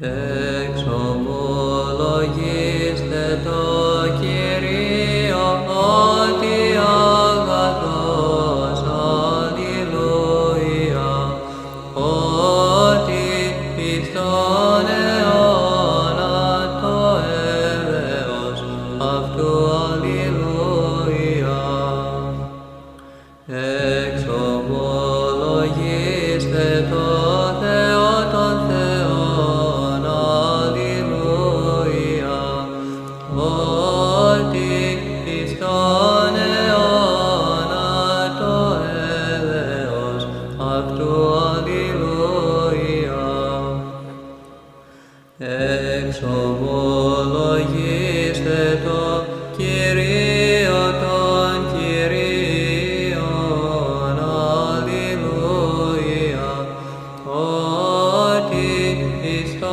Εξομολογήστε το Κυρίο ότι αγαθός, αλληλούια, ότι εις τον αιώνα το έλεος αυτού, αλληλούια. Εξομολογήστε το Θεό των Θεών, αλληλούια, ότι εις τον αιώνα το έλεος αυτού, αλληλούια. Εξομολογήστε